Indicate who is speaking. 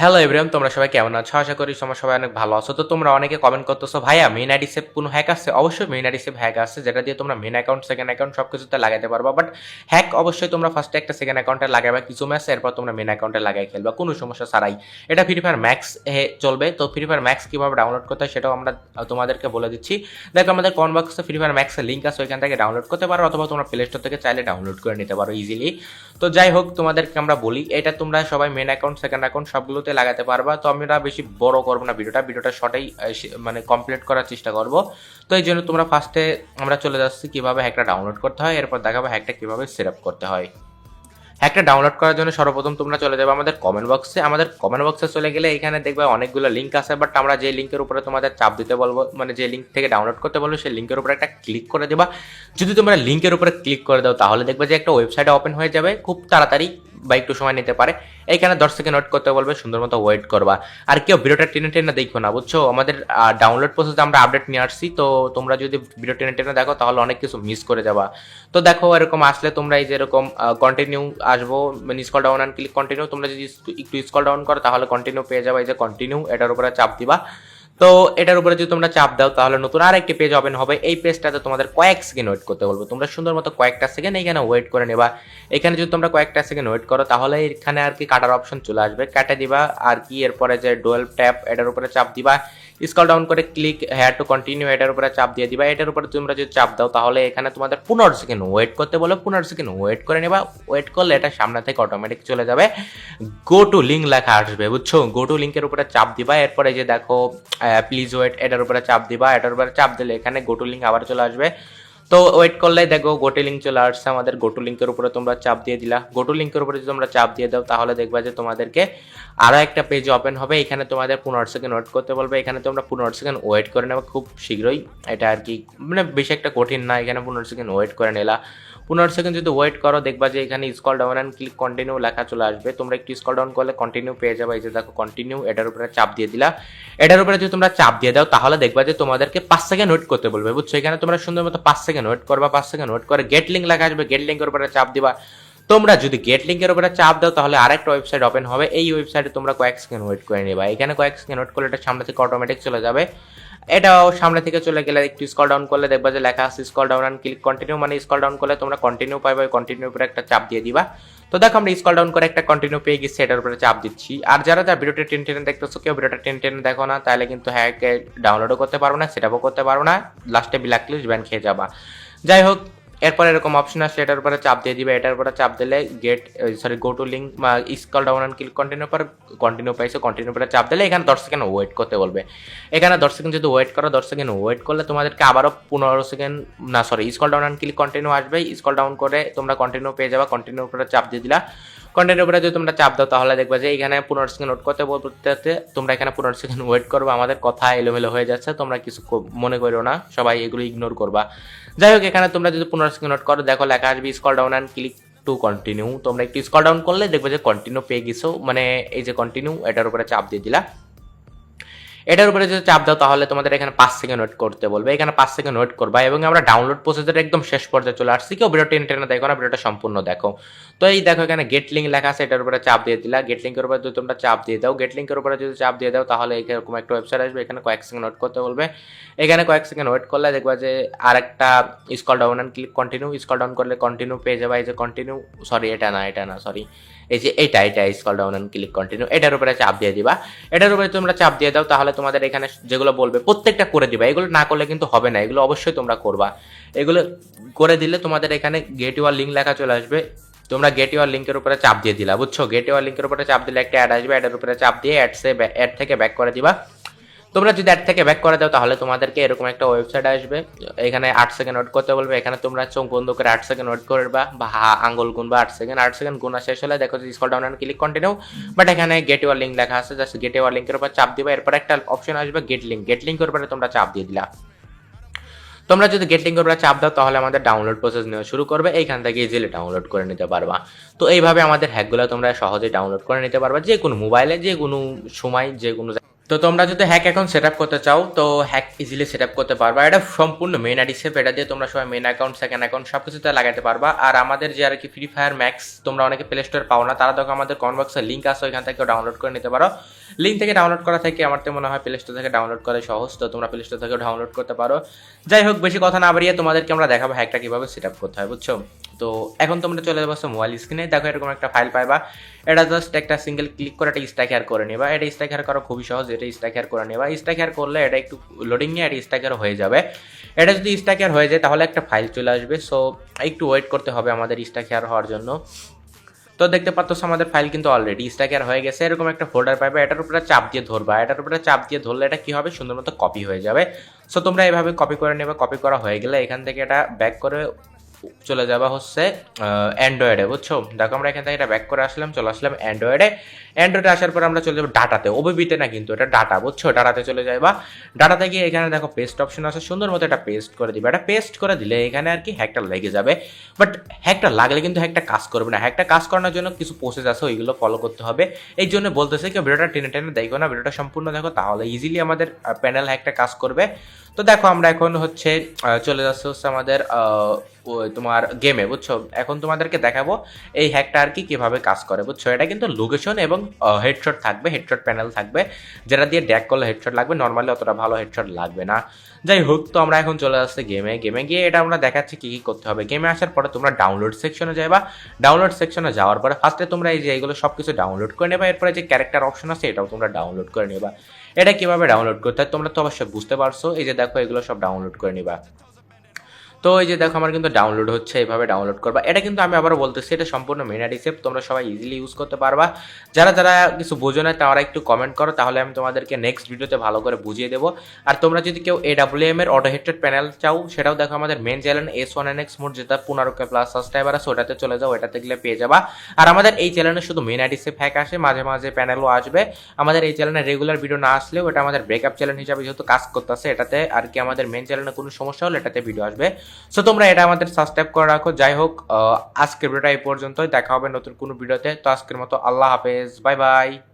Speaker 1: Hello everyone, তোমরা সবাই কেমন আছো? আশা করি তোমরা সবাই অনেক ভালো আছো। তো তোমরা অনেকে কমেন্ট করতেছো, ভাইয়া মেইন আইডি সেভ কোনো হ্যাক আছে? অবশ্যই মেইন আইডি সেভ হ্যাক আছে, যেটা দিয়ে তোমরা মেইন অ্যাকাউন্ট, সেকেন্ড অ্যাকাউন্ট সবকিছুতে লাগাইতে পারবা। বাট হ্যাক অবশ্যই তোমরা ফার্স্টে একটা সেকেন্ড অ্যাকাউন্টে লাগাইবা কিছু ম্যাচ, এরপর তোমরা মেইন অ্যাকাউন্টে লাগাই খেলবা কোনো সমস্যা ছাড়াই। এটা ফ্রি ফায়ার ম্যাক্স চলবে। তো ফ্রি ফায়ার ম্যাক্স কীভাবে ডাউনলোড করতে হয় সেটাও আমরা তোমাদেরকে বলে দিচ্ছি। দেখো, আমাদের কমেন্ট বক্সে ফ্রি ফায়ার ম্যাক্সের লিঙ্ক আছে, ওইখান থেকে ডাউনলোড করতে পারো, অথবা তোমরা প্লে স্টোর থেকে চাইলে ডাউনলোড করে নিতে পারো ইজিলি। তো যাই হোক, তোমাদেরকে আমরা বলি এটা তোমরা সবাই মেইন অ্যাকাউন্ট, সেকেন্ড অ্যাকাউন্ট সবগুলোতে লাগাতে পারবা। তো আমরা বেশি বড় করবো না ভিডিওটা শর্টেই মানে কমপ্লিট করার চেষ্টা করব। তো এই জন্য তোমরা ফার্স্টে আমরা চলে যাচ্ছি কীভাবে হ্যাকটা ডাউনলোড করতে হয়, এরপর দেখাবো হ্যাকটা কীভাবে সেট আপ করতে হয়। হ্যাকটা ডাউনলোড করার জন্য সর্বপ্রথম তোমরা চলে যাবে আমাদের কমেন্ট বক্সে। আমাদের কমেন্ট বক্সে চলে গেলে এখানে দেখবে অনেকগুলো লিঙ্ক আছে, বাট আমরা যে লিঙ্কের উপরে তোমাদের চাপ দিতে বলবো, মানে যে লিঙ্ক থেকে ডাউনলোড করতে বলবো, সেই লিঙ্কের উপরে একটা ক্লিক করে দেবা। যদি তোমরা লিঙ্কের উপরে ক্লিক করে দাও তাহলে দেখবে যে একটা ওয়েবসাইট ওপেন হয়ে যাবে খুব তাড়াতাড়ি, বা একটু সময় নিতে পারে। এইখানে 10 সেকেন্ড ওয়েট করতে বলবে, সুন্দর মতো ওয়েট করবা। আর কেউ ভিডিওটা টেনে টেনে দেখো না, বুঝছো? আমাদের ডাউনলোড প্রসেসে আমরা আপডেট নিয়ে আসছি, তো তোমরা যদি ভিডিও টেনে টেনে দেখো তাহলে অনেক কিছু মিস করে যাবা। তো দেখো, এরকম আসলে তোমরা এই যে এরকম কন্টিনিউ আসবো, মানে scroll down and click continue. তোমরা যদি একটু স্ক্রল ডাউন করো তাহলে কন্টিনিউ পেয়ে যাবে। এই যে কন্টিনিউ, এটার উপরে চাপ দিবা। তো এটার উপরে যদি তোমরা চাপ দাও তাহলে নতুন আর একটি পেজ ওপেন হবে। এই পেজটাতে তোমাদের কয়েক সেকেন্ড ওয়েট করতে বলবো। তোমরা সুন্দর মতো কয়েকটা সেকেন্ড এখানে ওয়েট করে নেবা। এখানে যদি তোমরা কয়েকটা সেকেন্ড ওয়েট করো তাহলে এখানে আর কি কাটার অপশন চলে আসবে, কাটে দিবা আর কি। এরপরে যে ডুয়াল ট্যাপ, এটার উপরে চাপ দিবা। স্ক্রল ডাউন করে ক্লিক হেয়ার টু কন্টিনিউ, এটার উপরে চাপ দিয়ে দিবা। এটার উপরে তোমরা যদি চাপ দাও তাহলে এখানে তোমাদের 15 সেকেন্ড ওয়েট করতে বলো। 15 সেকেন্ড ওয়েট করে নেবা। ওয়েট করলে এটা সামনে থেকে অটোমেটিক চলে যাবে, গো টু লিঙ্ক লেখা আসবে, বুঝছো? গো টু লিঙ্কের উপরে চাপ দিবা। এরপরে যে দেখো প্লিজ ওয়েট, এটার উপরে চাপ দিবা। এটার উপরে চাপ দিলে এখানে গো টু লিঙ্ক আবার চলে আসবে। তো ওয়েট করলে দেখো গোটু লিঙ্ক চলে আসছে। আমাদের গোটু লিঙ্কের উপরে তোমরা চাপ দিয়ে দিলা। গোটু লিঙ্কের উপরে যদি তোমরা চাপ দিয়ে দাও তাহলে দেখবা যে তোমাদেরকে আরও একটা পেজ ওপেন হবে। এখানে তোমাদের 15 সেকেন্ড ওয়েট করতে বলবে। এখানে তোমরা 15 সেকেন্ড ওয়েট করে নেবে খুব শীঘ্রই। এটা আর কি মানে বেশি একটা কঠিন না। এখানে 15 সেকেন্ড ওয়েট করে নিলা। 15 সেকেন্ড যদি ওয়েট করো দেখবা যে এখানে scroll down and click continue লেখা চলে আসবে। তোমরা একটু স্ক্রল ডাউন করলে কন্টিনিউ পেয়ে যাবে। এই যে দেখো কন্টিনিউ, এটার উপরে চাপ দিয়ে দিলা। এটার উপরে যদি তোমরা চাপ দিয়ে দাও তাহলে দেখবা যে তোমাদেরকে 5 সেকেন্ড ওয়েট করতে বলবে, বুঝছো? এখানে তোমরা সুন্দর মতো 5 সেকেন্ড ওয়েট করবা। 5 সেকেন্ড ওয়েট করে গেট লিঙ্ক লেখা আসবে, গেট লিঙ্কের উপরে চাপ দিবা। তোমরা যদি গেট লিঙ্কের উপরে চাপ দাও তাহলে আরেকটা ওয়েবসাইট ওপেন হবে। এই ওয়েবসাইটে তোমরা কয়েক সেকেন্ড ওয়েট করে নেবা। এখানে কয়েক সেকেন্ড ওয়েট করলে এটা সামনে থেকে অটোমেটিক চলে যাবে। এটাও সামনে থেকে চলে গেলে একটু স্ক্রল ডাউন করলে দেখবা যে লেখা আছে scroll down and click continue, মানে স্ক্রল ডাউন করলে তোমরা কন্টিনিউ পাইবে। কন্টিনিউ উপরে একটা চাপ দিয়ে দিবা। তো দেখো আমরা স্ক্রল ডাউন করে একটা কন্টিনিউ পেয়ে গেছি, এটার উপরে চাপ দিচ্ছি। আর যারা ভিডিওটা টেনে টেনে দেখতেছো, কেউ ভিডিওটা টেনে টেনে দেখো না, তাহলে কিন্তু হ্যাকে ডাউনলোডও করতে পারবো না, সেটআপও করতে পারবো না, লাস্টে ব্ল্যাক লিস্ট ব্যান খেয়ে যাবা। যাই হোক, এরপর এরকম অপশন আসছে, এটার উপরে চাপ দিয়ে দিবে। এটার উপরে চাপ দিলে go to link scroll down and click continue পর কন্টিনিউ পাইছে। কন্টিনিউ পরে চাপ দিলে এখানে 10 সেকেন্ড ওয়েট করতে বলবে। এখানে 10 সেকেন্ড যদি ওয়েট করো, 10 সেকেন্ড ওয়েট করলে তোমাদেরকে আবারও 15 সেকেন্ড না sorry scroll down and click continue আসবে। স্ক্রল ডাউন করে তোমরা কন্টিনিউ পেয়ে যাবা। কন্টিনিউ করে চাপ দিয়ে দিলা। কন্টিনিউ করে যদি তোমরা চাপ দাও তাহলে দেখবা যে এখানে 15 সেকেন্ড ওয়েট করতে বলতে তোমরা এখানে 15 সেকেন্ড ওয়েট করবে। আমাদের কথা এলোমেলো হয়ে যাচ্ছে, তোমরা কিছু মনে করো না, সবাই এগুলো ইগনোর করবা। যাই হোক, এখানে তোমরা যদি 15 সেকেন্ড ওয়েট করো দেখো লেখা আসবে scroll down and click to continue. তোমরা একটু স্ক্রল ডাউন করলে দেখবে যে কন্টিনিউ পেয়ে গেছো, মানে এই যে কন্টিনিউ, এটার উপরে চাপ দিয়ে দিলা। এটার উপরে যদি চাপ দাও তাহলে তোমাদের এখানে 5 সেকেন্ড ওয়েট করতে বলবে। এখানে 5 সেকেন্ড ওয়েট করবা এবং আমরা ডাউনলোড প্রসেসের একদম শেষ পর্যায়ে চলে আসছি। কেউ ভিডিও টেনে টেনে দেখো না, ভিডিওটা সম্পূর্ণ দেখো। তো এই দেখো এখানে গেট লিঙ্ক লেখা আছে, এটার উপরে চাপ দিয়ে দিলা। গেট লিঙ্কের উপরে যদি তোমরা চাপ দিয়ে দাও, গেট লিঙ্কের উপরে যদি চাপ দিয়ে দাও তাহলে এরকম একটা ওয়েবসাইট আসবে। এখানে কয়েক সেকেন্ড ওয়েট করতে বলবে। এখানে কয়েক সেকেন্ড ওয়েট করলে দেখবা যে আরেকটা scroll down and click continue, scroll down করলে কন্টিনিউ পেয়ে যাবে। এই যে কন্টিনিউ, সরি এটা না সরি, এই যে এটা scroll down and click continue, এটার উপরে চাপ দিয়ে দিবা। এটার উপরে তোমরা চাপ দিয়ে দাও তাহলে তোমাদের এখানে যেগুলো বলবে প্রত্যেকটা করে দিবা। এগুলো না করলে কিন্তু হবে না, এগুলো অবশ্যই তোমরা করবা। এগুলো করে দিলে তোমাদের এখানে গেট ইউর লিঙ্ক লেখা চলে আসবে। তোমরা গেট ইউর লিঙ্কের উপরে চাপ দিয়ে দিলা, বুঝছো? গেট ইউর লিঙ্কের উপরে চাপ দিলে একটা অ্যাড আসবে। অ্যাডের উপরে চাপ দিয়ে অ্যাড থেকে ব্যাক করে দিবা। তোমরা যদি অ্যাড থেকে ব্যাক করে দাও তাহলে তোমাদেরকে এরকম একটা ওয়েবসাইট আসবে। এখানে 8 সেকেন্ড ওয়েট করতে বলবে। এখানে তোমরা চোখ বন্ধ করে 8 সেকেন্ড ওয়েট করবা, বা আঙ্গুল গুনবা 8 সেকেন্ড গুণা শেষ হলে দেখো যে scroll down and click continue. But এখানে গেট ইউর লিঙ্ক লেখা আছে, জাস্ট গেট ইউর লিঙ্কের উপর চাপ দিবা। এরপর একটা অপশন আসবে গেট লিঙ্ক, গেট লিঙ্কের উপরে তোমরা চাপ দিয়ে দিলা। তোমরা যদি গেট লিঙ্কের উপরে চাপ দাও তাহলে আমাদের ডাউনলোড প্রসেস নেওয়া শুরু করবে। এইখান থেকে ইজিলি ডাউনলোড করে নিতে পারবা। তো এইভাবে আমাদের হ্যাকগুলো তোমরা সহজে ডাউনলোড করে নিতে পারবা, যে কোনো মোবাইলে, যে কোনো সময়, যে কোনো তো তোমরা যদি হ্যাক অ্যাকাউন্ট সেট আপ করতে চাও তো হ্যাক ইজিলি সেট আপ করতে পারবা। এটা সম্পূর্ণ মেন আইডি সেভ, এটা দিয়ে তোমরা সবাই মেন অ্যাকাউন্ট সেকেন্ড অ্যাকাউন্ট সব কিছুতে লাগাতে পারবা। আর আমাদের যে আর কি ফ্রি ফায়ার ম্যাক্স তোমরা অনেকে প্লে স্টোরে পাও না, তারা দেখো আমাদের কমেন্ট বক্সে লিঙ্ক আছে, ওইখান থেকে ডাউনলোড করে নিতে পারো। লিঙ্ক থেকে ডাউনলোড করা থেকে আমার তো মনে হয় প্লে স্টোর থেকে ডাউনলোড করা সহজ, তো তোমরা প্লে স্টোর থেকে ডাউনলোড করতে পারো। যাই হোক, বেশি কথা না বাড়িয়ে তোমাদেরকে আমরা দেখাবো হ্যাকটা কীভাবে সেট আপ করতে হয়, বুঝছো? তো এখন তোমরা চলে যাবো মোবাইল স্ক্রিনে, দেখো এরকম একটা ফাইল পাইবা। এটা জাস্ট একটা সিঙ্গেল ক্লিক করে একটা স্ট্যাকার করে নেবা। এটা স্ট্যাকার করা খুবই সহজ, এটা স্ট্যাকার করে নেবা। স্ট্যাকার করলে এটা একটু লোডিং নিয়ে এটা স্ট্যাকার হয়ে যাবে। এটা যদি স্ট্যাকার হয়ে যায় তাহলে একটা ফাইল চলে আসবে, সো একটু ওয়েট করতে হবে আমাদের স্ট্যাকার হওয়ার জন্য। তো দেখতে পাচ্ছ আমাদের ফাইল কিন্তু অলরেডি স্ট্যাকার হয়ে গেছে। এরকম একটা ফোল্ডার পাবে, এটার উপরে চাপ দিয়ে ধরবা, এটার উপরে চাপ দিয়ে ধরলে এটা কি হবে, সুন্দর মতো কপি হয়ে যাবে। সো তোমরা এভাবে কপি করে নেবে। কপি করা হয়ে গেলে এখান থেকে এটা ব্যাক করে চলে যাবা হচ্ছে অ্যান্ড্রয়েডে, বুঝছো? দেখো আমরা এখান থেকে এটা ব্যাক করে আসলাম, চলে আসলাম অ্যান্ড্রয়েডে। অ্যান্ড্রয়েডে আসার পর আমরা চলে যাবো ডাটাতে, ওবিবিতে না কিন্তু এটা ডাটা, বুঝছো? ডাটাতে চলে যাবা। ডাটাতে গিয়ে এখানে দেখো পেস্ট অপশন আছে, সুন্দর মতো এটা পেস্ট করে দিবে। এটা পেস্ট করে দিলে এখানে আর কি হ্যাকটা লেগে যাবে। বাট হ্যাকটা লাগলে কিন্তু হ্যাকটা কাজ করবে না। হ্যাকটা কাজ করানোর জন্য কিছু প্রসেস আছে, ওইগুলো ফলো করতে হবে। এই জন্য বলতেছে কি ভিডিওটা টেনে টেনে দেখো না, ভিডিওটা সম্পূর্ণ দেখো, তাহলে ইজিলি আমাদের প্যানেল হ্যাকটা কাজ করবে। তো দেখো আমরা এখন হচ্ছে চলে যাচ্ছে হচ্ছে আমাদের তোমার গেমে, বুঝছো? এখন তোমাদেরকে দেখাবো এই হ্যাকটা আর কি কীভাবে কাজ করে, বুঝছো? এটা কিন্তু লোকেশন এবং হেডশট থাকবে, হেডশট প্যানেল থাকবে, যেটা দিয়ে ড্যাক করলে হেডশট লাগবে, নর্মালি অতটা ভালো হেডশট লাগবে না। যাই হোক, তো আমরা এখন চলে আসছি গেমে গিয়ে এটা আমরা দেখাচ্ছি কী কী করতে হবে। গেমে আসার পরে তোমরা ডাউনলোড সেকশনে যাবা। ডাউনলোড সেকশনে যাওয়ার পরে ফার্স্টে তোমরা এই যে এগুলো সব কিছু ডাউনলোড করে নেবা। এরপরে যে ক্যারেক্টার অপশন আছে এটাও তোমরা ডাউনলোড করে নেবা। এটা কীভাবে ডাউনলোড করতে হয় তোমরা তো অবশ্যই বুঝতে পারছো। এই যে দেখো এগুলো সব ডাউনলোড করে নিবা। তো এই যে দেখো আমার কিন্তু ডাউনলোড হচ্ছে, এইভাবে ডাউনলোড করবা। এটা কিন্তু আমি আবারও বলতেছি এটা সম্পূর্ণ মেন আইডি সেভ, তোমরা সবাই ইজিলি ইউজ করতে পারবা। যারা যারা কিছু বোঝো না তারা একটু কমেন্ট করো, তাহলে আমি তোমাদেরকে নেক্সট ভিডিওতে ভালো করে বুঝিয়ে দেবো। আর তোমরা যদি কেউ AWM এর অটো হেডসেট প্যানেল চাও সেটাও দেখো আমাদের মেন চ্যানেল S1NX মোড, যেটা 15K প্লাস সাবস্ক্রাইবার আছে, ওটাতে চলে যাও, ওটাতে গেলে পেয়ে যাবা। আর আমাদের এই চ্যানেলে শুধু মেন আইডি সেভ হ্যাক আসে, মাঝে মাঝে প্যানেলও আসবে। আমাদের এই চ্যানেলে রেগুলার ভিডিও না আসলেও এটা আমাদের ব্রেকআপ চ্যানেল হিসাবে যেহেতু কাজ করতেছে, এটাতে আর কি আমাদের মেন চ্যানেলে কোনো সমস্যা হলে এটাতে ভিডিও আসবে। সো তোমরা এটা আমাদের সাবস্ক্রাইব করে রাখো। যাই হোক, আজকের ভিডিওটা এই পর্যন্তই, দেখা হবে নতুন কোনো ভিডিওতে। তো আজকের মতো আল্লাহ হাফেজ, বাই বাই।